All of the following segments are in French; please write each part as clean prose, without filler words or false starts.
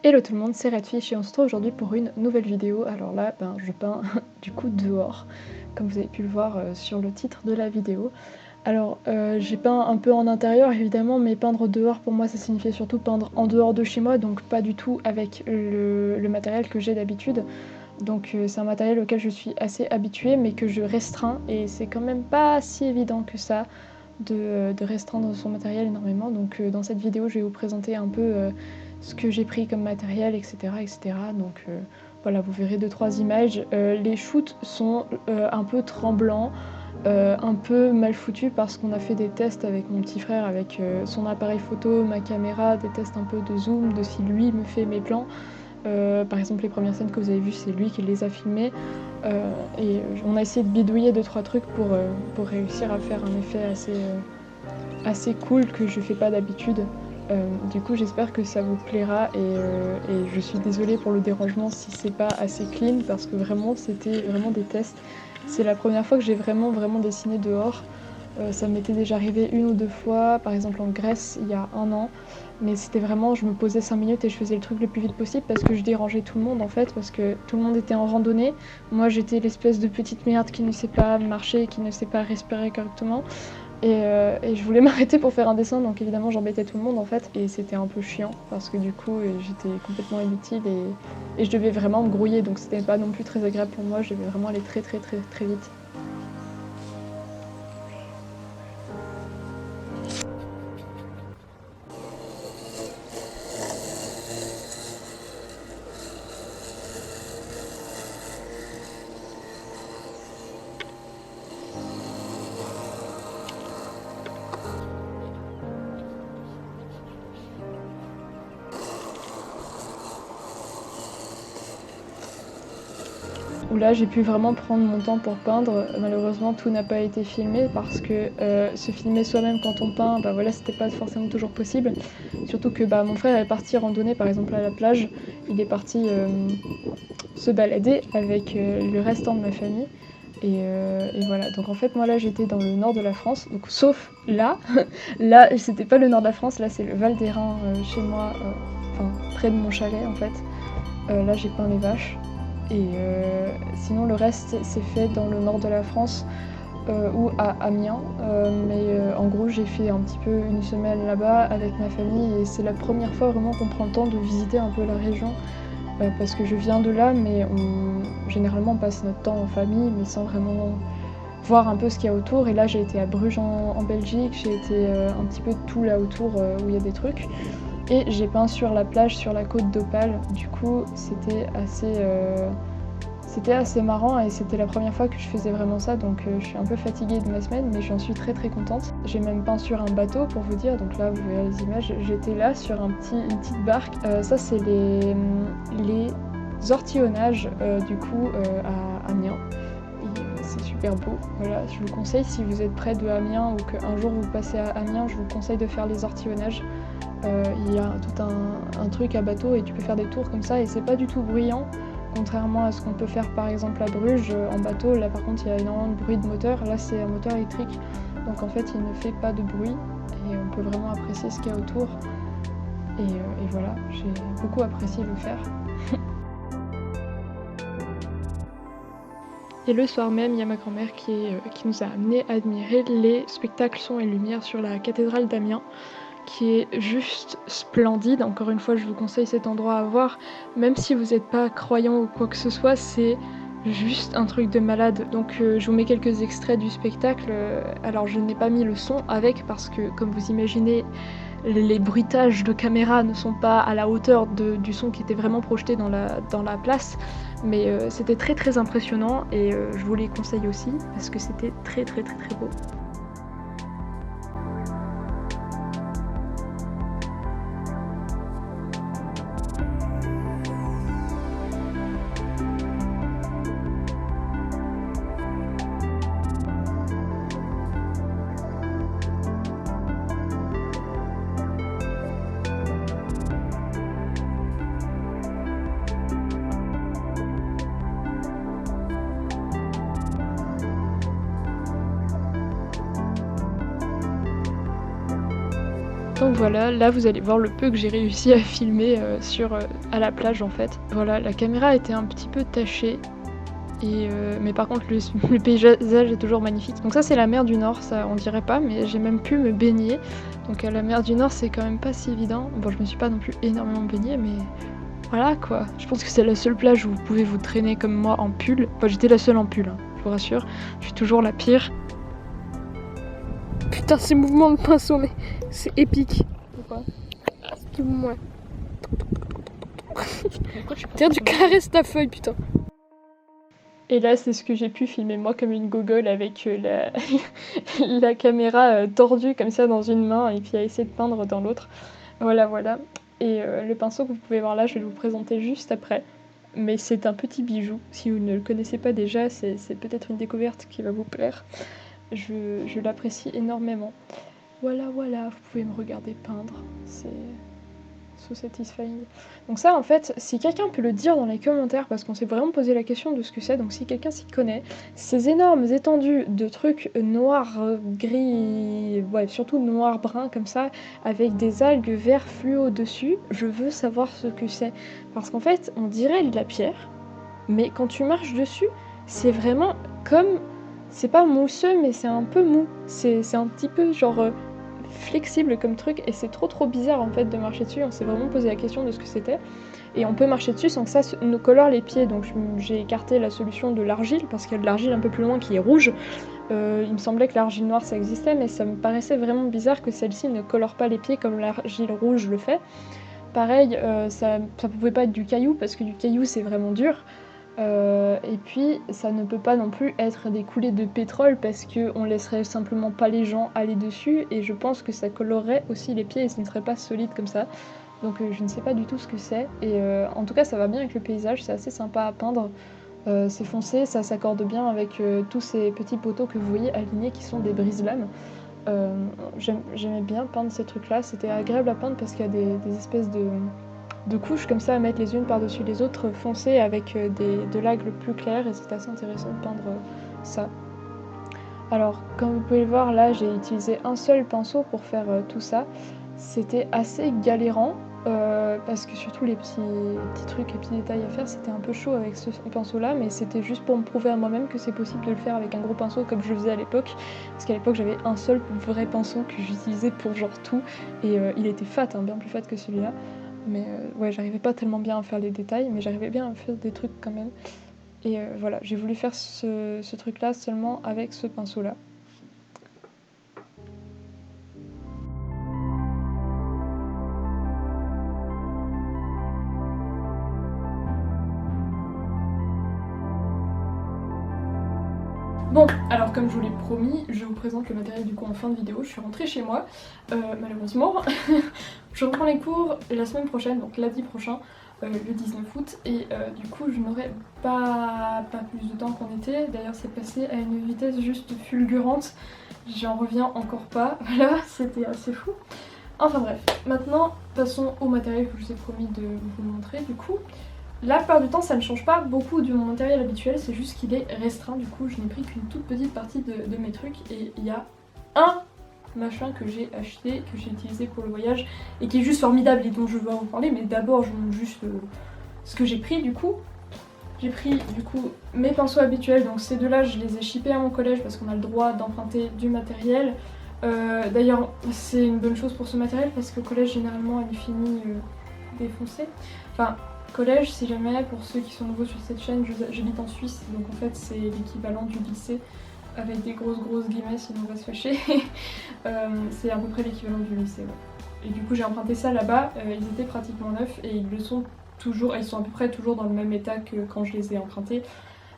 Hello tout le monde, c'est Redfish et on se retrouve aujourd'hui pour une nouvelle vidéo. Alors là, je peins du coup dehors, comme vous avez pu le voir sur le titre de la vidéo. Alors j'ai peint un peu en intérieur évidemment, mais peindre dehors pour moi ça signifiait surtout peindre en dehors de chez moi, donc pas du tout avec le matériel que j'ai d'habitude. Donc c'est un matériel auquel je suis assez habituée mais que je restreins et c'est quand même pas si évident que ça de restreindre son matériel énormément. Donc dans cette vidéo je vais vous présenter un peu ce que j'ai pris comme matériel, etc. etc. Donc voilà, vous verrez 2-3 images. Les shoots sont un peu tremblants, un peu mal foutus parce qu'on a fait des tests avec mon petit frère, avec son appareil photo, ma caméra, des tests un peu de zoom, de si lui me fait mes plans. Par exemple les premières scènes que vous avez vues, c'est lui qui les a filmées. Et on a essayé de bidouiller 2-3 trucs pour réussir à faire un effet assez cool que je fais pas d'habitude. Du coup j'espère que ça vous plaira et je suis désolée pour le dérangement si c'est pas assez clean parce que vraiment c'était vraiment des tests. C'est la première fois que j'ai vraiment dessiné dehors. Ça m'était déjà arrivé 1 ou 2 fois, par exemple en Grèce il y a 1 an, mais c'était vraiment, je me posais 5 minutes et je faisais le truc le plus vite possible parce que je dérangeais tout le monde en fait, parce que tout le monde était en randonnée. Moi j'étais l'espèce de petite merde qui ne sait pas marcher, qui ne sait pas respirer correctement. Et je voulais m'arrêter pour faire un dessin, donc évidemment j'embêtais tout le monde en fait, et c'était un peu chiant parce que du coup j'étais complètement inutile et je devais vraiment me grouiller, donc c'était pas non plus très agréable pour moi, je devais vraiment aller très vite. Où là j'ai pu vraiment prendre mon temps pour peindre. Malheureusement tout n'a pas été filmé parce que se filmer soi-même quand on peint, bah voilà, c'était pas forcément toujours possible. Surtout que mon frère est parti randonner par exemple à la plage, il est parti se balader avec le restant de ma famille. Et voilà, donc en fait moi là j'étais dans le nord de la France, donc sauf là, là c'était pas le nord de la France, là c'est le Val d'Hérens chez moi, enfin près de mon chalet en fait. Là j'ai peint les vaches. Et sinon le reste c'est fait dans le nord de la France ou à Amiens. En gros j'ai fait un petit peu 1 semaine là-bas avec ma famille et c'est la première fois vraiment qu'on prend le temps de visiter un peu la région. Parce que je viens de là mais généralement on passe notre temps en famille mais sans vraiment voir un peu ce qu'il y a autour. Et là j'ai été à Bruges en Belgique, j'ai été un petit peu tout là autour où il y a des trucs. Et j'ai peint sur la plage, sur la côte d'Opale. Du coup, c'était assez marrant et c'était la première fois que je faisais vraiment ça. Donc je suis un peu fatiguée de ma semaine, mais j'en suis très contente. J'ai même peint sur un bateau pour vous dire. Donc là, vous verrez les images. J'étais là sur une petite barque. Ça, c'est les ortillonnages du coup à Amiens. C'est super beau. Voilà, je vous conseille si vous êtes près de Amiens ou qu'un jour vous passez à Amiens, je vous conseille de faire les ortillonnages. Il y a tout un truc à bateau et tu peux faire des tours comme ça et c'est pas du tout bruyant, contrairement à ce qu'on peut faire par exemple à Bruges en bateau. Là par contre il y a énormément de bruit de moteur, là c'est un moteur électrique donc en fait il ne fait pas de bruit et on peut vraiment apprécier ce qu'il y a autour et voilà, j'ai beaucoup apprécié le faire. Et le soir même, il y a ma grand-mère qui nous a amenés à admirer les spectacles son et lumière sur la cathédrale d'Amiens, qui est juste splendide. Encore une fois, je vous conseille cet endroit à voir, même si vous n'êtes pas croyant ou quoi que ce soit, c'est juste un truc de malade. Donc je vous mets quelques extraits du spectacle. Alors je n'ai pas mis le son avec parce que, comme vous imaginez, les bruitages de caméra ne sont pas à la hauteur du son qui était vraiment projeté dans la place, mais c'était très impressionnant et je vous les conseille aussi parce que c'était très beau. Donc voilà, là vous allez voir le peu que j'ai réussi à filmer à la plage en fait. Voilà, la caméra était un petit peu tachée. Mais par contre le paysage est toujours magnifique. Donc ça c'est la mer du Nord, ça on dirait pas, mais j'ai même pu me baigner. Donc la mer du Nord c'est quand même pas si évident. Bon je me suis pas non plus énormément baignée, mais voilà quoi. Je pense que c'est la seule plage où vous pouvez vous traîner comme moi en pull. Enfin j'étais la seule en pull, hein, je vous rassure. Je suis toujours la pire. Putain, ces mouvements de pinceau, mais c'est épique. Pourquoi? C'est tout moi. Tiens, tu caresses ta feuille, putain. Et là, c'est ce que j'ai pu filmer moi comme une gogole avec la caméra tordue comme ça dans une main et puis à essayer de peindre dans l'autre. Voilà, voilà. Et le pinceau que vous pouvez voir là, je vais vous présenter juste après. Mais c'est un petit bijou. Si vous ne le connaissez pas déjà, c'est peut-être une découverte qui va vous plaire. Je l'apprécie énormément. Voilà, voilà, vous pouvez me regarder peindre. C'est so satisfying. Donc ça en fait, si quelqu'un peut le dire dans les commentaires, parce qu'on s'est vraiment posé la question de ce que c'est, donc si quelqu'un s'y connaît, ces énormes étendues de trucs noirs, gris, ouais surtout noir-brun comme ça, avec des algues vert fluo dessus, je veux savoir ce que c'est. Parce qu'en fait, on dirait de la pierre, mais quand tu marches dessus, c'est vraiment comme... C'est pas mousseux, mais c'est un peu mou. C'est un petit peu genre... flexible comme truc et c'est trop bizarre en fait de marcher dessus. On s'est vraiment posé la question de ce que c'était et on peut marcher dessus sans que ça nous colore les pieds. Donc j'ai écarté la solution de l'argile parce qu'il y a de l'argile un peu plus loin qui est rouge. Il me semblait que l'argile noire ça existait, mais ça me paraissait vraiment bizarre que celle-ci ne colore pas les pieds comme l'argile rouge le fait. Pareil, ça pouvait pas être du caillou parce que du caillou c'est vraiment dur. Et puis ça ne peut pas non plus être des coulées de pétrole parce qu'on laisserait simplement pas les gens aller dessus et je pense que ça colorerait aussi les pieds et ce ne serait pas solide comme ça. Donc je ne sais pas du tout ce que c'est et en tout cas ça va bien avec le paysage, c'est assez sympa à peindre. C'est foncé, ça s'accorde bien avec tous ces petits poteaux que vous voyez alignés qui sont des brise-lames. J'aimais bien peindre ces trucs là, c'était agréable à peindre parce qu'il y a des espèces de couches comme ça à mettre les unes par-dessus les autres foncées avec de l'aigle plus clair et c'est assez intéressant de peindre ça. Alors comme vous pouvez le voir là j'ai utilisé un seul pinceau pour faire tout ça. C'était assez galérant parce que surtout les petits trucs, les petits détails à faire c'était un peu chaud avec ce pinceau là mais c'était juste pour me prouver à moi-même que c'est possible de le faire avec un gros pinceau comme je le faisais à l'époque parce qu'à l'époque j'avais un seul vrai pinceau que j'utilisais pour genre tout et il était fat, hein, bien plus fat que celui-là. Mais ouais, j'arrivais pas tellement bien à faire les détails, mais j'arrivais bien à faire des trucs quand même. Et voilà, j'ai voulu faire ce truc-là seulement avec ce pinceau-là. Bon, alors comme je vous l'ai promis, je vous présente le matériel du coup en fin de vidéo. Je suis rentrée chez moi, malheureusement. Je reprends les cours la semaine prochaine, donc lundi prochain, le 19 août. Et du coup, je n'aurai pas plus de temps qu'en été. D'ailleurs, c'est passé à une vitesse juste fulgurante. J'en reviens encore pas. Voilà, c'était assez fou. Enfin bref, maintenant, passons au matériel que je vous ai promis de vous montrer du coup. La plupart du temps ça ne change pas beaucoup de mon matériel habituel, c'est juste qu'il est restreint, du coup je n'ai pris qu'une toute petite partie de mes trucs et il y a un machin que j'ai acheté, que j'ai utilisé pour le voyage et qui est juste formidable et dont je veux en parler, mais d'abord je vous montre juste ce que j'ai pris du coup. J'ai pris du coup mes pinceaux habituels, donc ces deux là je les ai shippés à mon collège parce qu'on a le droit d'emprunter du matériel. D'ailleurs c'est une bonne chose pour ce matériel parce que le collège généralement il finit défoncé. Enfin, collège, si jamais, pour ceux qui sont nouveaux sur cette chaîne, j'habite en Suisse, donc en fait c'est l'équivalent du lycée, avec des grosses guillemets sinon on va se fâcher. C'est à peu près l'équivalent du lycée, ouais. Et du coup j'ai emprunté ça là-bas, ils étaient pratiquement neufs et ils le sont toujours, ils sont à peu près toujours dans le même état que quand je les ai empruntés.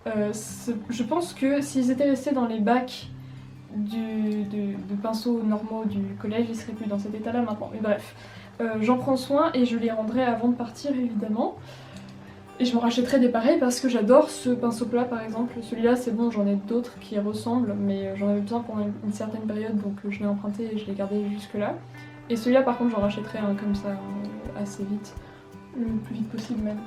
Je pense que s'ils étaient restés dans les bacs de pinceaux normaux du collège, ils seraient plus dans cet état-là maintenant, mais bref. J'en prends soin et je les rendrai avant de partir évidemment. Et je me rachèterai des pareils parce que j'adore ce pinceau plat par exemple. Celui-là c'est bon, j'en ai d'autres qui ressemblent mais j'en avais besoin pendant une certaine période donc je l'ai emprunté et je l'ai gardé jusque là. Et celui-là par contre j'en rachèterai un comme ça assez vite, le plus vite possible même,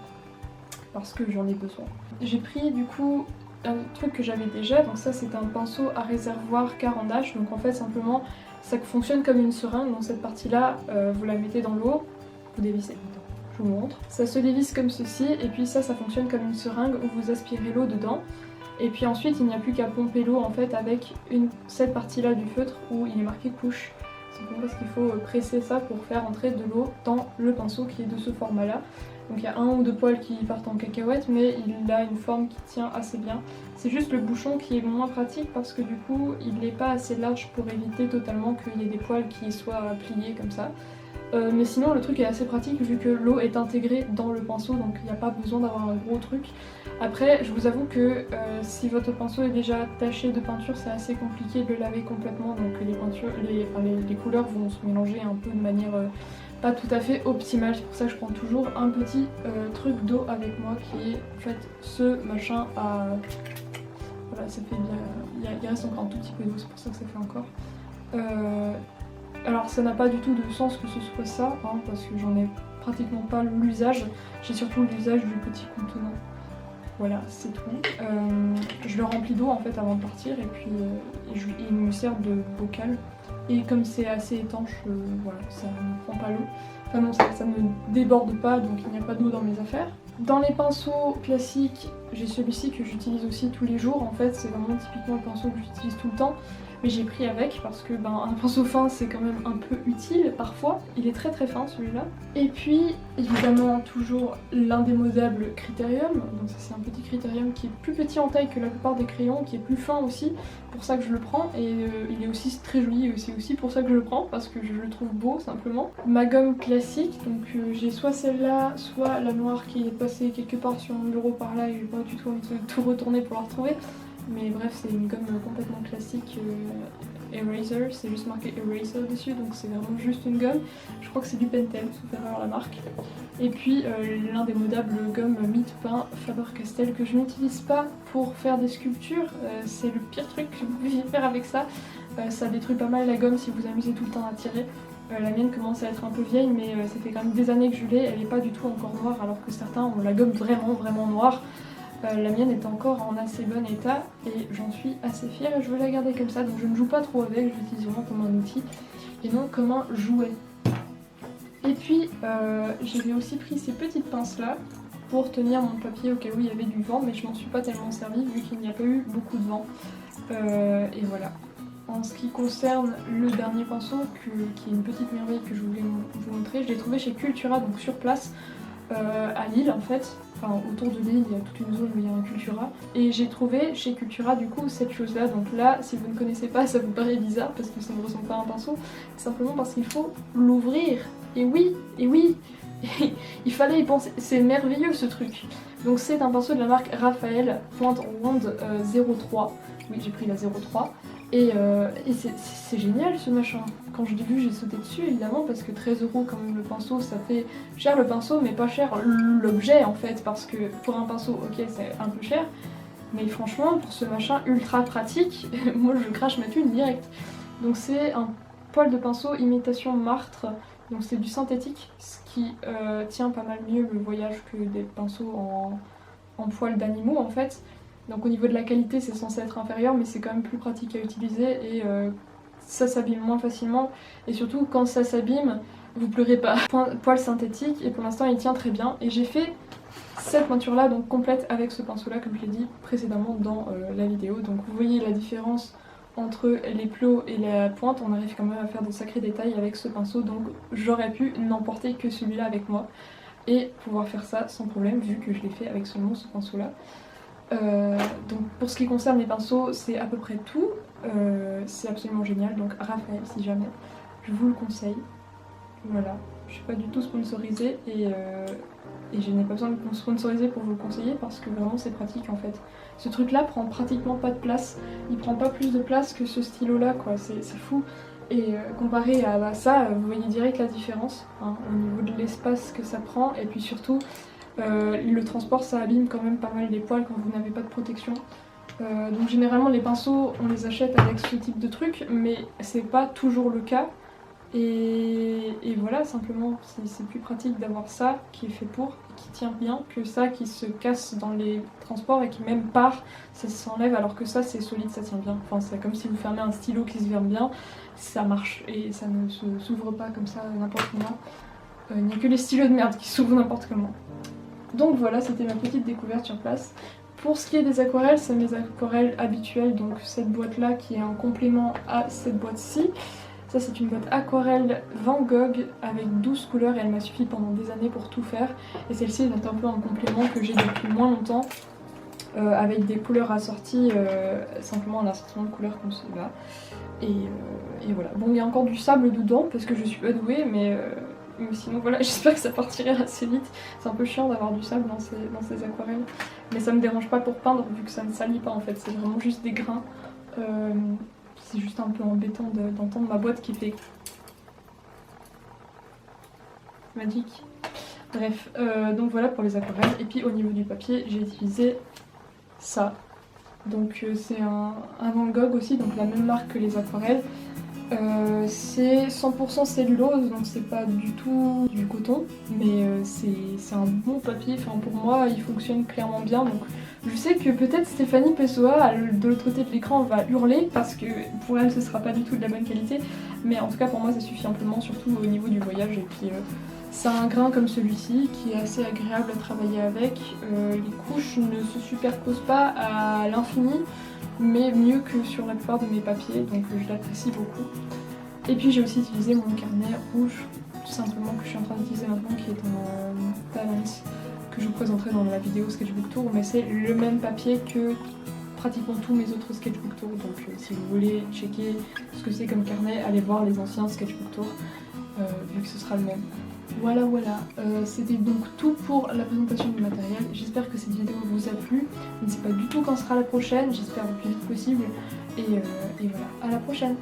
parce que j'en ai besoin. J'ai pris du coup un truc que j'avais déjà, donc ça c'est un pinceau à réservoir Caran d'Ache, donc en fait simplement ça fonctionne comme une seringue, donc cette partie-là, vous la mettez dans l'eau, vous dévissez. Je vous montre. Ça se dévisse comme ceci, et puis ça fonctionne comme une seringue où vous aspirez l'eau dedans. Et puis ensuite, il n'y a plus qu'à pomper l'eau en fait avec cette partie-là du feutre où il est marqué couche. Simplement parce qu'il faut presser ça pour faire entrer de l'eau dans le pinceau qui est de ce format-là. Donc il y a 1 ou 2 poils qui partent en cacahuète, mais il a une forme qui tient assez bien. C'est juste le bouchon qui est moins pratique parce que du coup, il n'est pas assez large pour éviter totalement qu'il y ait des poils qui soient pliés comme ça. Mais sinon le truc est assez pratique vu que l'eau est intégrée dans le pinceau, donc il n'y a pas besoin d'avoir un gros truc. Après je vous avoue que si votre pinceau est déjà taché de peinture, c'est assez compliqué de le laver complètement, donc les couleurs vont se mélanger un peu de manière pas tout à fait optimale. C'est pour ça que je prends toujours un petit truc d'eau avec moi qui est en fait ce machin à... Voilà, ça fait bien... Il reste encore un tout petit peu d'eau, c'est pour ça que ça fait encore. Alors ça n'a pas du tout de sens que ce soit ça, hein, parce que j'en ai pratiquement pas l'usage. J'ai surtout l'usage du petit contenant. Voilà, c'est tout. Je le remplis d'eau en fait avant de partir, et puis il me sert de bocal. Et comme c'est assez étanche, voilà, ça ne prend pas l'eau. Enfin non, ça ne déborde pas, donc il n'y a pas d'eau dans mes affaires. Dans les pinceaux classiques, j'ai celui-ci que j'utilise aussi tous les jours. En fait, c'est vraiment typiquement le pinceau que j'utilise tout le temps. Mais j'ai pris avec parce que un pinceau fin c'est quand même un peu utile parfois. Il est très très fin celui-là. Et puis évidemment toujours l'indémodable Critérium. Donc ça c'est un petit Critérium qui est plus petit en taille que la plupart des crayons, qui est plus fin aussi. Pour ça que je le prends, et il est aussi très joli, et c'est aussi pour ça que je le prends, parce que je le trouve beau simplement. Ma gomme classique, donc j'ai soit celle-là, soit la noire qui est passée quelque part sur mon bureau par là et j'ai pas du tout envie de tout retourner pour la retrouver. Mais bref, c'est une gomme complètement classique, Eraser, c'est juste marqué Eraser dessus, donc c'est vraiment juste une gomme. Je crois que c'est du Pentel, sauf erreur la marque. Et puis l'indémodable gomme mi-pain Faber-Castell que je n'utilise pas pour faire des sculptures, c'est le pire truc que vous pouviez faire avec ça. Ça détruit pas mal la gomme si vous amusez tout le temps à tirer. La mienne commence à être un peu vieille, mais ça fait quand même des années que je l'ai, elle n'est pas du tout encore noire, alors que certains ont la gomme vraiment noire. La mienne est encore en assez bon état et j'en suis assez fière et je veux la garder comme ça, donc je ne joue pas trop avec, je l'utilise vraiment comme un outil et non comme un jouet. Et puis j'avais aussi pris ces petites pinces là pour tenir mon papier au cas où il y avait du vent, mais je m'en suis pas tellement servi vu qu'il n'y a pas eu beaucoup de vent. Et voilà. En ce qui concerne le dernier pinceau, qui est une petite merveille que je voulais vous montrer, je l'ai trouvé chez Cultura, donc sur place, à Lille en fait. Enfin, autour de Lille, il y a toute une zone où il y a un Cultura. Et j'ai trouvé chez Cultura du coup cette chose-là. Donc là, si vous ne connaissez pas, ça vous paraît bizarre parce que ça ne ressemble pas à un pinceau. Simplement parce qu'il faut l'ouvrir. Et oui, il fallait y penser. C'est merveilleux ce truc. Donc c'est un pinceau de la marque Raphaël Pointe Ronde 03. Oui, j'ai pris la 03. Et c'est génial ce machin. Quand je l'ai vu, j'ai sauté dessus évidemment parce que 13 € quand même le pinceau, ça fait cher le pinceau mais pas cher l'objet en fait, parce que pour un pinceau ok c'est un peu cher, mais franchement pour ce machin ultra pratique, moi je crache ma thune direct. Donc c'est un poil de pinceau imitation martre, donc c'est du synthétique, ce qui tient pas mal mieux le voyage que des pinceaux en poils d'animaux en fait. Donc au niveau de la qualité c'est censé être inférieur, mais c'est quand même plus pratique à utiliser et ça s'abîme moins facilement. Et surtout quand ça s'abîme, vous pleurez pas. Poil synthétique, et pour l'instant il tient très bien. Et j'ai fait cette peinture là donc complète avec ce pinceau là comme je l'ai dit précédemment dans la vidéo. Donc vous voyez la différence entre les plots et la pointe, on arrive quand même à faire de sacrés détails avec ce pinceau. Donc j'aurais pu n'emporter que celui-là avec moi et pouvoir faire ça sans problème vu que je l'ai fait avec seulement ce pinceau là. Donc pour ce qui concerne les pinceaux, c'est à peu près tout. C'est absolument génial, donc Raphaël si jamais, je vous le conseille. Voilà, je suis pas du tout sponsorisée et je n'ai pas besoin de me sponsoriser pour vous le conseiller parce que vraiment c'est pratique en fait. Ce truc là prend pratiquement pas de place, il prend pas plus de place que ce stylo là quoi, c'est fou. Et comparé à ça, vous voyez direct la différence hein, au niveau de l'espace que ça prend, et puis surtout le transport ça abîme quand même pas mal les poils quand vous n'avez pas de protection. Donc généralement les pinceaux on les achète avec ce type de truc, mais c'est pas toujours le cas. Et voilà, simplement, c'est plus pratique d'avoir ça qui est fait pour, qui tient bien, que ça qui se casse dans les transports et qui même part, ça s'enlève, alors que ça c'est solide, ça tient bien. Enfin, c'est comme si vous fermez un stylo qui se ferme bien, ça marche et ça ne s'ouvre pas comme ça n'importe comment. Il n'y a que les stylos de merde qui s'ouvrent n'importe comment. Donc voilà, c'était ma petite découverte sur place. Pour ce qui est des aquarelles, c'est mes aquarelles habituelles, donc cette boîte-là qui est en complément à cette boîte-ci. Ça c'est une boîte aquarelle Van Gogh avec 12 couleurs et elle m'a suffi pendant des années pour tout faire. Et celle-ci est un peu un complément que j'ai depuis moins longtemps avec des couleurs assorties, simplement un assortiment de couleurs comme celui-là. Et voilà. Bon, il y a encore du sable dedans parce que je suis pas douée, mais sinon voilà, j'espère que ça partirait assez vite. C'est un peu chiant d'avoir du sable dans ces aquarelles. Mais ça me dérange pas pour peindre vu que ça ne salit pas en fait, c'est vraiment juste des grains. C'est juste un peu embêtant d'entendre ma boîte qui fait magique. Bref, donc voilà pour les aquarelles. Et puis au niveau du papier, j'ai utilisé ça. Donc c'est un Van Gogh aussi, donc la même marque que les aquarelles. C'est 100% cellulose, donc c'est pas du tout du coton, mais c'est un bon papier. Enfin, pour moi, il fonctionne clairement bien. Donc je sais que peut-être Stéphanie Pessoa, de l'autre côté de l'écran, va hurler parce que pour elle, ce sera pas du tout de la bonne qualité. Mais en tout cas, pour moi, ça suffit amplement, surtout au niveau du voyage. Et puis, c'est un grain comme celui-ci qui est assez agréable à travailler avec. Les couches ne se superposent pas à l'infini, mais mieux que sur la plupart de mes papiers, donc je l'apprécie beaucoup. Et puis j'ai aussi utilisé mon carnet rouge, tout simplement, que je suis en train d'utiliser maintenant, qui est un Talent, que je vous présenterai dans la vidéo Sketchbook Tour, mais c'est le même papier que pratiquement tous mes autres Sketchbook Tour, donc si vous voulez checker ce que c'est comme carnet, allez voir les anciens Sketchbook Tour, vu que ce sera le même. Voilà, c'était donc tout pour la présentation du matériel. J'espère que cette vidéo vous a plu. Je ne sais pas du tout quand sera la prochaine, j'espère le plus vite possible. Et voilà, à la prochaine!